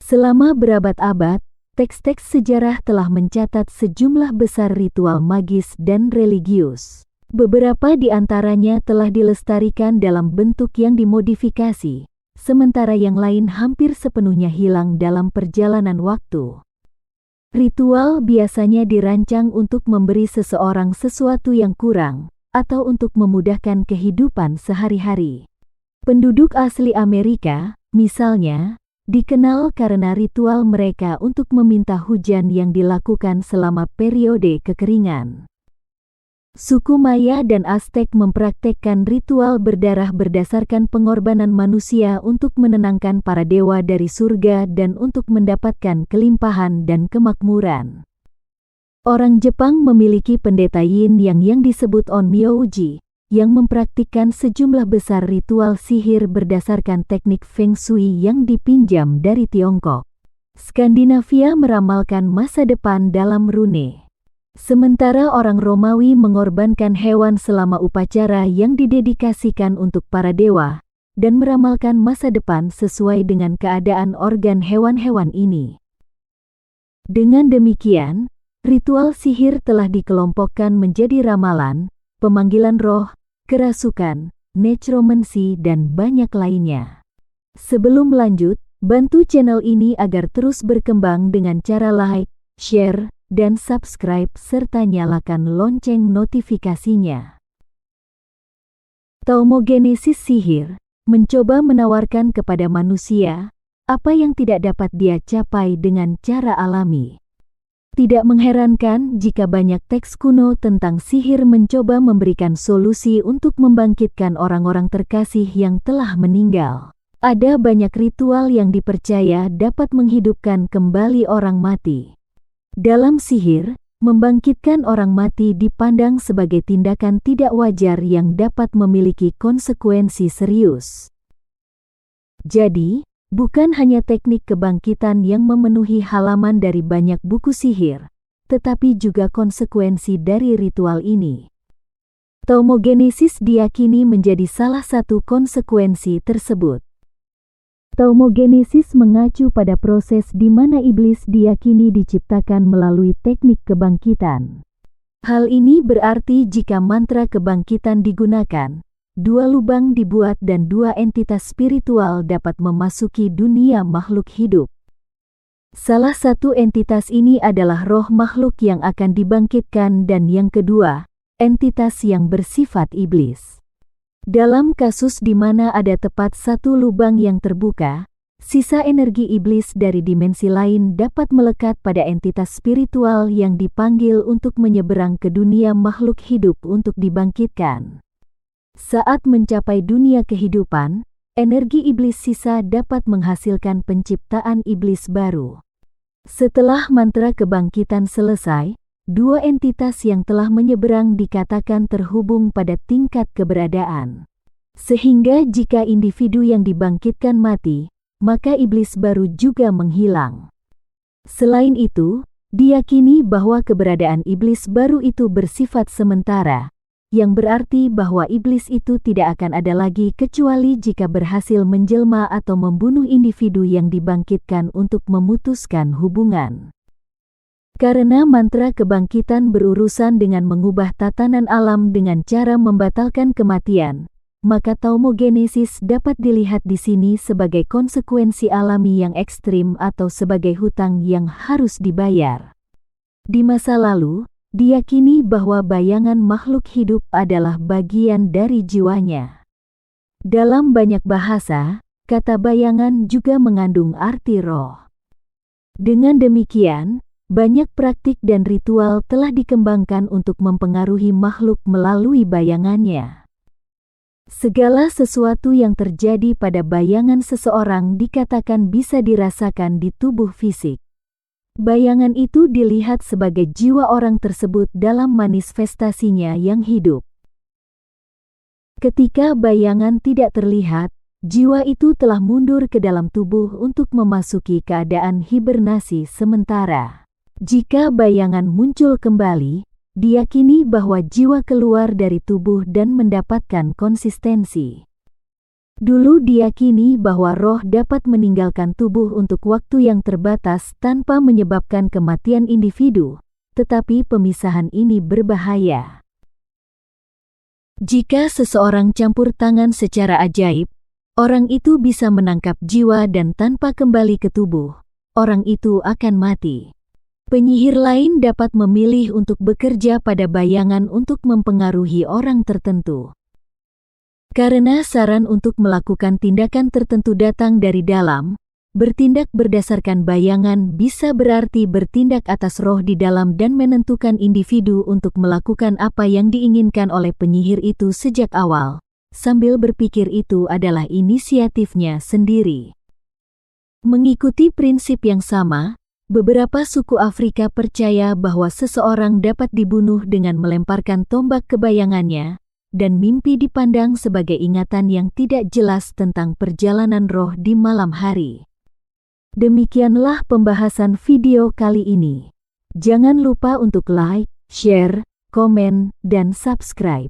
Selama berabad-abad, teks-teks sejarah telah mencatat sejumlah besar ritual magis dan religius. Beberapa di antaranya telah dilestarikan dalam bentuk yang dimodifikasi, sementara yang lain hampir sepenuhnya hilang dalam perjalanan waktu. Ritual biasanya dirancang untuk memberi seseorang sesuatu yang kurang, atau untuk memudahkan kehidupan sehari-hari. Penduduk asli Amerika, misalnya, dikenal karena ritual mereka untuk meminta hujan yang dilakukan selama periode kekeringan. Suku Maya dan Aztec mempraktekkan ritual berdarah berdasarkan pengorbanan manusia untuk menenangkan para dewa dari surga dan untuk mendapatkan kelimpahan dan kemakmuran. Orang Jepang memiliki pendeta yin yang disebut onmyōji, yang mempraktikkan sejumlah besar ritual sihir berdasarkan teknik Feng Shui yang dipinjam dari Tiongkok. Skandinavia meramalkan masa depan dalam rune. Sementara orang Romawi mengorbankan hewan selama upacara yang didedikasikan untuk para dewa, dan meramalkan masa depan sesuai dengan keadaan organ hewan-hewan ini. Dengan demikian, ritual sihir telah dikelompokkan menjadi ramalan, pemanggilan roh, kerasukan, necromancy, dan banyak lainnya. Sebelum lanjut, bantu channel ini agar terus berkembang dengan cara like, share, dan subscribe serta nyalakan lonceng notifikasinya. Taumogenesis sihir mencoba menawarkan kepada manusia apa yang tidak dapat dia capai dengan cara alami. Tidak mengherankan jika banyak teks kuno tentang sihir mencoba memberikan solusi untuk membangkitkan orang-orang terkasih yang telah meninggal. Ada banyak ritual yang dipercaya dapat menghidupkan kembali orang mati. Dalam sihir, membangkitkan orang mati dipandang sebagai tindakan tidak wajar yang dapat memiliki konsekuensi serius. Jadi, bukan hanya teknik kebangkitan yang memenuhi halaman dari banyak buku sihir, tetapi juga konsekuensi dari ritual ini. Taumogenesis diyakini menjadi salah satu konsekuensi tersebut. Taumogenesis mengacu pada proses di mana iblis diyakini diciptakan melalui teknik kebangkitan. Hal ini berarti jika mantra kebangkitan digunakan, dua lubang dibuat dan dua entitas spiritual dapat memasuki dunia makhluk hidup. Salah satu entitas ini adalah roh makhluk yang akan dibangkitkan dan yang kedua, entitas yang bersifat iblis. Dalam kasus di mana ada tepat satu lubang yang terbuka, sisa energi iblis dari dimensi lain dapat melekat pada entitas spiritual yang dipanggil untuk menyeberang ke dunia makhluk hidup untuk dibangkitkan. Saat mencapai dunia kehidupan, energi iblis sisa dapat menghasilkan penciptaan iblis baru. Setelah mantra kebangkitan selesai, dua entitas yang telah menyeberang dikatakan terhubung pada tingkat keberadaan. Sehingga jika individu yang dibangkitkan mati, maka iblis baru juga menghilang. Selain itu, diyakini bahwa keberadaan iblis baru itu bersifat sementara, yang berarti bahwa iblis itu tidak akan ada lagi kecuali jika berhasil menjelma atau membunuh individu yang dibangkitkan untuk memutuskan hubungan. Karena mantra kebangkitan berurusan dengan mengubah tatanan alam dengan cara membatalkan kematian, maka taumogenesis dapat dilihat di sini sebagai konsekuensi alami yang ekstrim atau sebagai hutang yang harus dibayar. Di masa lalu, diyakini bahwa bayangan makhluk hidup adalah bagian dari jiwanya. Dalam banyak bahasa, kata bayangan juga mengandung arti roh. Dengan demikian, banyak praktik dan ritual telah dikembangkan untuk mempengaruhi makhluk melalui bayangannya. Segala sesuatu yang terjadi pada bayangan seseorang dikatakan bisa dirasakan di tubuh fisik. Bayangan itu dilihat sebagai jiwa orang tersebut dalam manifestasinya yang hidup. Ketika bayangan tidak terlihat, jiwa itu telah mundur ke dalam tubuh untuk memasuki keadaan hibernasi sementara. Jika bayangan muncul kembali, diyakini bahwa jiwa keluar dari tubuh dan mendapatkan konsistensi. Dulu diyakini bahwa roh dapat meninggalkan tubuh untuk waktu yang terbatas tanpa menyebabkan kematian individu, tetapi pemisahan ini berbahaya. Jika seseorang campur tangan secara ajaib, orang itu bisa menangkap jiwa dan tanpa kembali ke tubuh, orang itu akan mati. Penyihir lain dapat memilih untuk bekerja pada bayangan untuk mempengaruhi orang tertentu. Karena saran untuk melakukan tindakan tertentu datang dari dalam, bertindak berdasarkan bayangan bisa berarti bertindak atas roh di dalam dan menentukan individu untuk melakukan apa yang diinginkan oleh penyihir itu sejak awal, sambil berpikir itu adalah inisiatifnya sendiri. Mengikuti prinsip yang sama, beberapa suku Afrika percaya bahwa seseorang dapat dibunuh dengan melemparkan tombak ke bayangannya, dan mimpi dipandang sebagai ingatan yang tidak jelas tentang perjalanan roh di malam hari. Demikianlah pembahasan video kali ini. Jangan lupa untuk like, share, komen, dan subscribe.